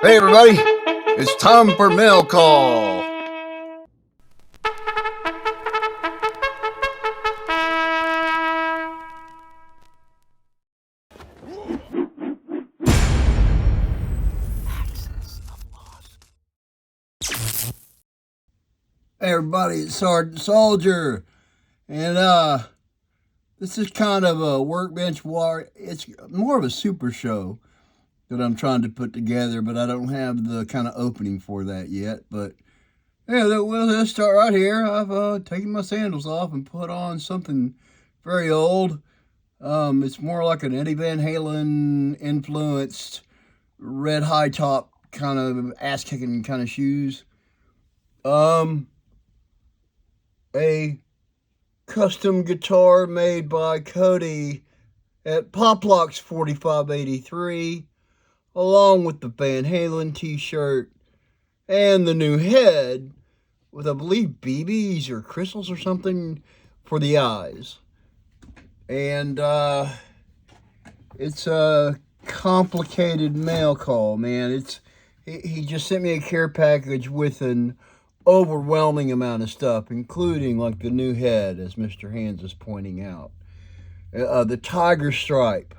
Hey everybody, it's time for mail call. Hey everybody, it's Sergeant Soldier, and this is kind of a workbench war. It's more of a super show that I'm trying to put together, but I don't have the kind of opening for that yet. But yeah, let's start right here. I've taken my sandals off and put on something very old. It's more like an Eddie Van Halen influenced red high top kind of ass kicking kind of shoes. A custom guitar made by Cody at Poplocks 4583, along with the Van Halen t-shirt and the new head with, I believe, BBs or crystals or something for the eyes. And it's a complicated mail call, man. He just sent me a care package with an overwhelming amount of stuff, including like the new head, as Mr. Hands is pointing out, the tiger stripe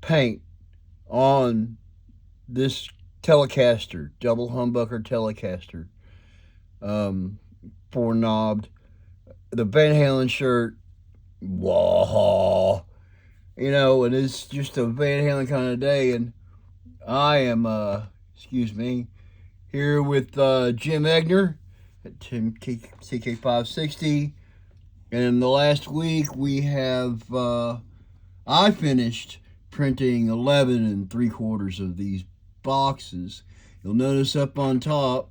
paint on this Telecaster, double humbucker Telecaster, four knobbed, the Van Halen shirt, wah, and it's just a Van Halen kind of day, and I am, here with Jim Egner at TK560, and in the last week we have, I finished printing 11 3/4 of these boxes. You'll notice up on top,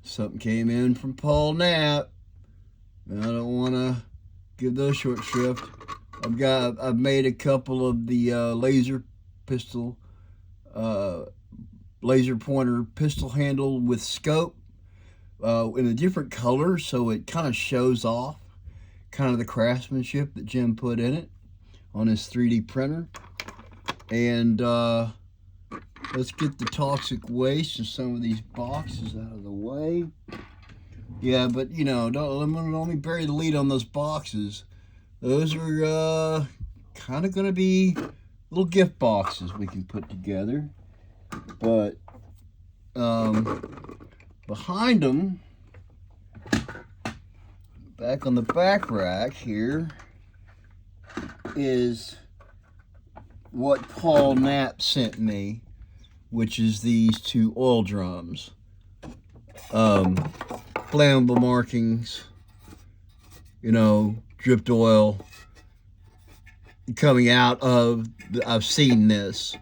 something came in from Paul Knapp, and I don't want to give those short shrift. I've made a couple of the laser pointer pistol handle with scope in a different color, so it kind of shows off kind of the craftsmanship that Jim put in it on his 3D printer. And let's get the toxic waste and some of these boxes out of the way. Yeah, but don't let me bury the lead on those boxes. Those are kind of going to be little gift boxes we can put together. But behind them, back on the back rack here, is what Paul Knapp sent me, which is these two oil drums. Flammable markings, dripped oil coming out of I've seen this.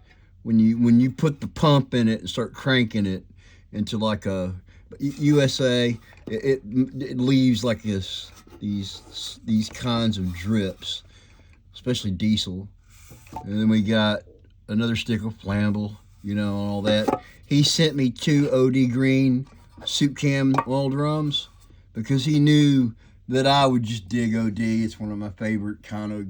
When you put the pump in it and start cranking it into like a USA, it leaves like these kinds of drips, especially diesel. And then we got another stick of flammable, and all that. He sent me 2 OD green soup can oil drums because he knew that I would just dig OD. It's one of my favorite kind of,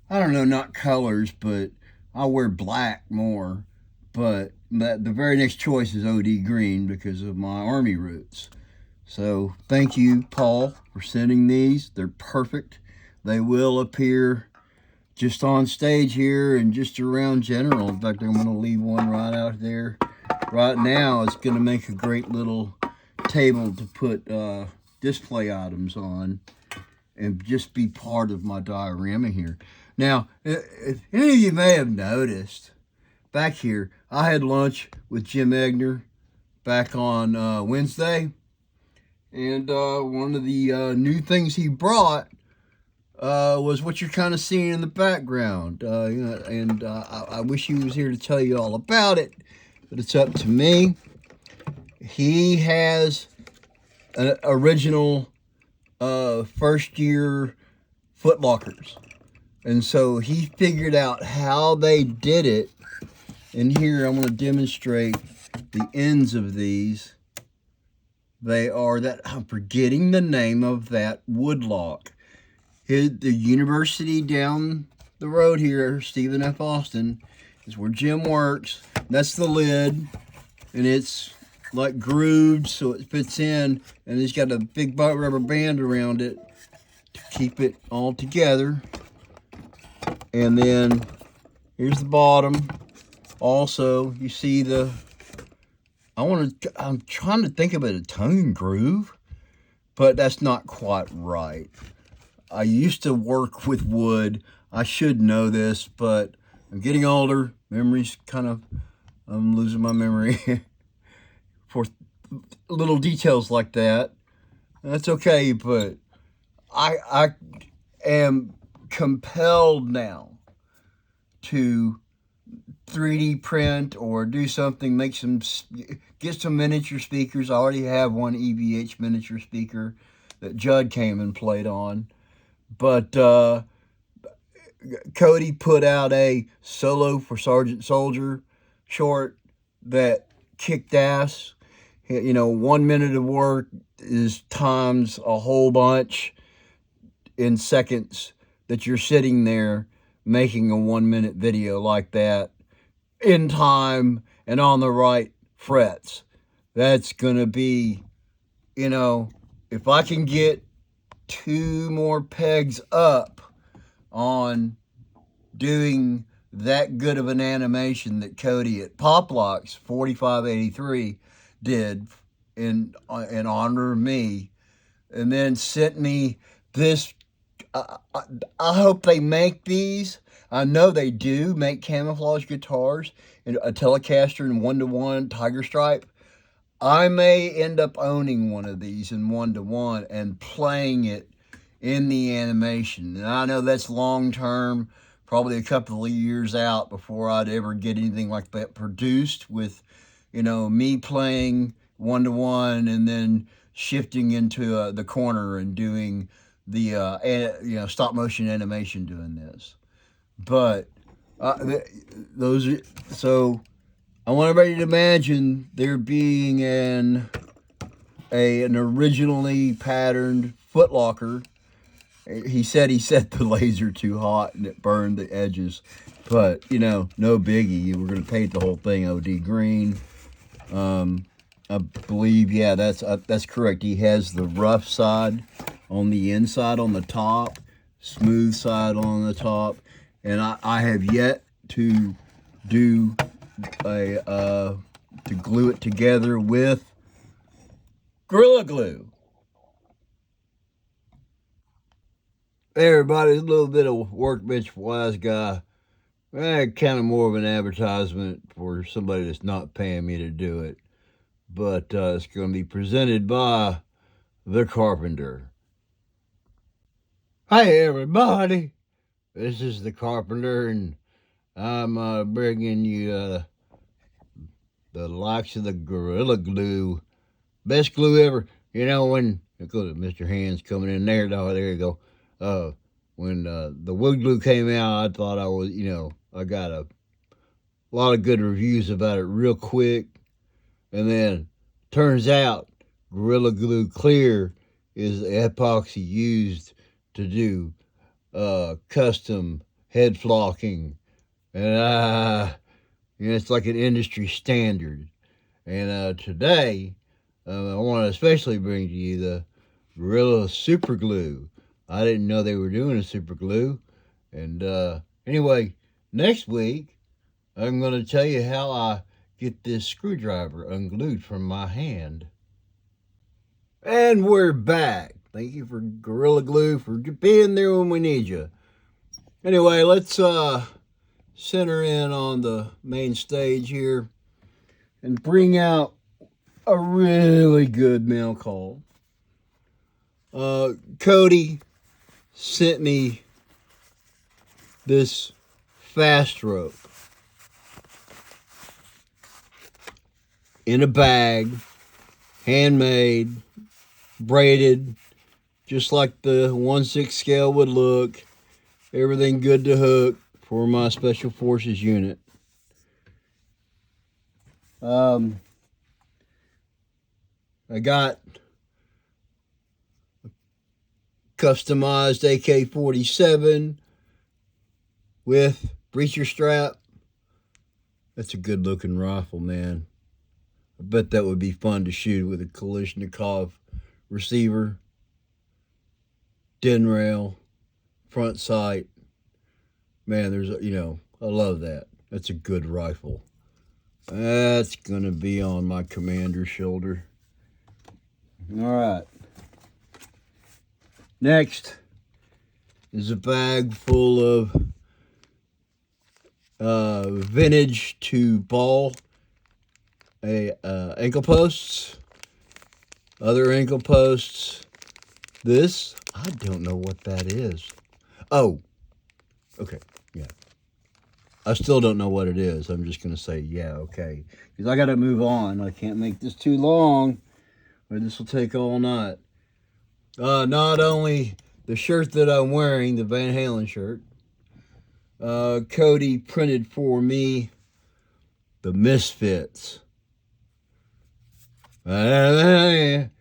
I don't know, not colors, but I wear black more, but the very next choice is OD green because of my Army roots. So thank you, Paul, for sending these. They're perfect. They will appear just on stage here and just around general. In fact, I'm going to leave one right out there. Right now, it's going to make a great little table to put display items on and just be part of my diorama here. Now, if any of you may have noticed, back here, I had lunch with Jim Egner back on Wednesday, and one of the new things he brought was what you're kind of seeing in the background. I wish he was here to tell you all about it, but it's up to me. He has an original first year foot lockers. And so he figured out how they did it. And here I'm going to demonstrate the ends of these. They are that, I'm forgetting the name of that wood lock. The university down the road here, Stephen F. Austin, is where Jim works. That's the lid. and it's like grooved so it fits in, and it's got a big rubber band around it to keep it all together. And then here's the bottom. Also, you see I'm trying to think of a tone groove, but that's not quite right. I used to work with wood. I should know this, but I'm getting older. Memory's I'm losing my memory for little details like that. That's okay, but I am compelled now to 3D print or do something, get some miniature speakers. I already have one EVH miniature speaker that Judd came and played on. But Cody put out a Solo for Sergeant Soldier short that kicked ass. 1 minute of work is times a whole bunch in seconds that you're sitting there making a 1 minute video like that in time and on the right frets. That's going to be, if I can get 2 more pegs up on doing that good of an animation that Cody at Poplocks 4583 did in honor of me, and then sent me this. I hope they make these. I know they do make camouflage guitars and a Telecaster and 1-to-1 Tiger Stripe. I may end up owning one of these in 1-to-1 and playing it in the animation. And I know that's long term, probably a couple of years out before I'd ever get anything like that produced with, me playing 1-to-1 and then shifting into the corner and doing the stop motion animation doing this. But so I want everybody to imagine there being an originally patterned footlocker. He said he set the laser too hot and it burned the edges, but no biggie. We're gonna paint the whole thing OD green. I believe, yeah, that's correct. He has the rough side on the inside on the top, smooth side on the top, and I have yet to do to glue it together with Gorilla Glue. Hey everybody, a little bit of Workbench Wise Guy. Kind of more of an advertisement for somebody that's not paying me to do it. But it's going to be presented by The Carpenter. Hi everybody, this is The Carpenter, and I'm bringing you the likes of the Gorilla Glue. Best glue ever. When, look at Mr. Hands coming in there. Oh, there you go. When the wood glue came out, I thought I was, I got a lot of good reviews about it real quick. And then turns out Gorilla Glue Clear is the epoxy used to do custom head flocking. And it's like an industry standard. And today, I want to especially bring to you the Gorilla Super Glue. I didn't know they were doing a super glue. And anyway, next week, I'm going to tell you how I get this screwdriver unglued from my hand. And we're back. Thank you for Gorilla Glue for being there when we need you. Anyway, let's center in on the main stage here and bring out a really good mail call. Cody sent me this fast rope in a bag, handmade, braided, just like the 1/6 scale would look. Everything good to hook for my Special Forces unit. I got customized AK-47 with breacher strap. That's a good looking rifle, man. I bet that would be fun to shoot with a Kalashnikov receiver, den rail, front sight. Man, I love that. That's a good rifle. That's going to be on my commander's shoulder. All right. Next is a bag full of vintage to ball ankle posts, other ankle posts. This, I don't know what that is. Oh, okay, yeah. I still don't know what it is. I'm just going to say, yeah, okay. Because I got to move on. I can't make this too long, or this will take all night. Not only the shirt that I'm wearing, the Van Halen shirt, Cody printed for me the Misfits. I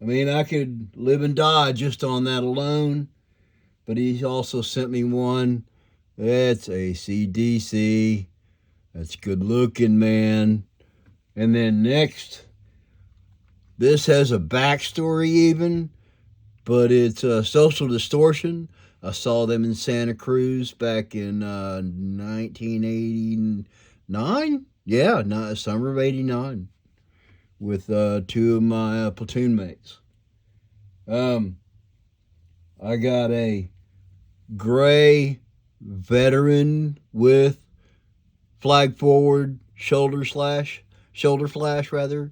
mean, I could live and die just on that alone, but he also sent me one. That's AC/DC. That's good looking, man. And then next, this has a backstory even, but it's Social Distortion. I saw them in Santa Cruz back in 1989. Yeah, summer of '89, with two of my platoon mates. I got a gray veteran with flag forward shoulder flash rather.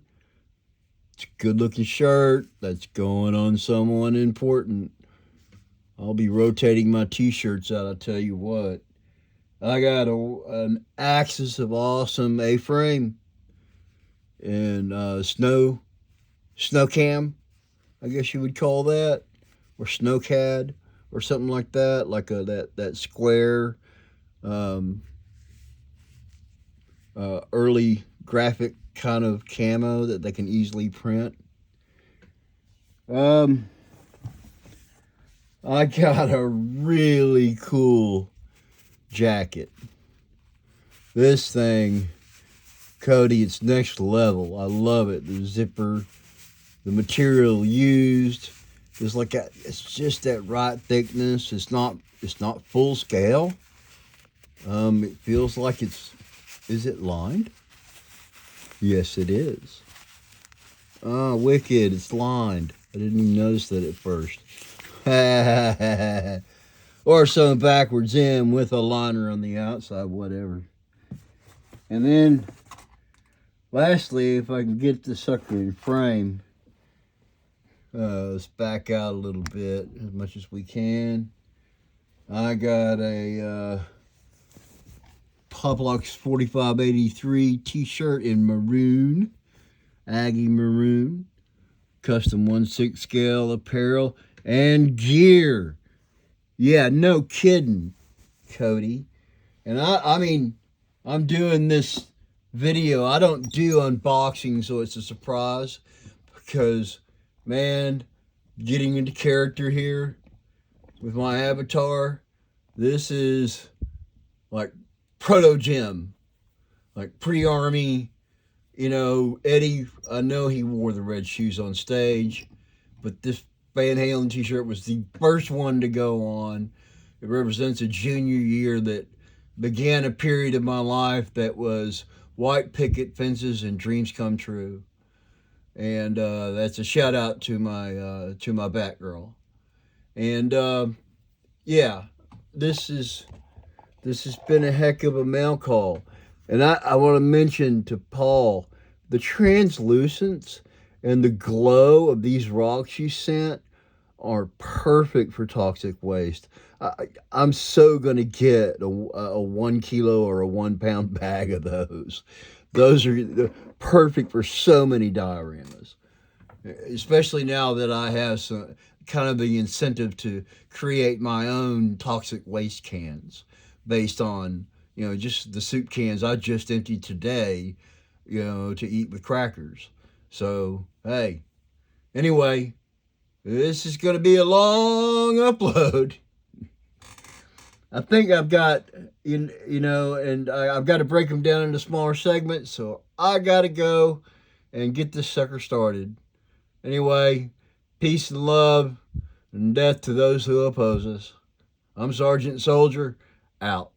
It's a good looking shirt that's going on someone important. I'll be rotating my t-shirts out, I'll tell you what. I got an Axis of awesome A-frame and snow cam, I guess you would call that, or snowcad or something like that, like that square early graphic kind of camo that they can easily print. I got a really cool jacket. This thing, Cody, it's next level. I love it. The zipper, the material used is it's just that right thickness. It's not full scale. It feels like is it lined? Yes, it is. Oh, wicked, it's lined. I didn't even notice that at first. Or sewn backwards in with a liner on the outside, whatever. And then, lastly, if I can get the sucker in frame, let's back out a little bit as much as we can. I got a Poplux 4583 t-shirt in maroon, Aggie maroon, custom 1/6 scale apparel and gear. Yeah, no kidding, Cody. And I mean, I'm doing this video. I don't do unboxing, so it's a surprise because, man, getting into character here with my avatar, this is like proto-gym, like pre-army. You know, Eddie, I know he wore the red shoes on stage, but this Van Halen t-shirt was the first one to go on. It represents a junior year that began a period of my life that was white picket fences and dreams come true. And that's a shout out to my Batgirl. And yeah, this has been a heck of a mail call. And I want to mention to Paul, the translucence and the glow of these rocks you sent are perfect for toxic waste. I'm so going to get a 1 kilo or a 1 pound bag of those. Those are perfect for so many dioramas, especially now that I have some kind of the incentive to create my own toxic waste cans based on, just the soup cans I just emptied today, to eat with crackers. So, hey, anyway, this is going to be a long upload. I think I've got, and I've got to break them down into smaller segments. So I got to go and get this sucker started. Anyway, peace and love and death to those who oppose us. I'm Sergeant Soldier, out.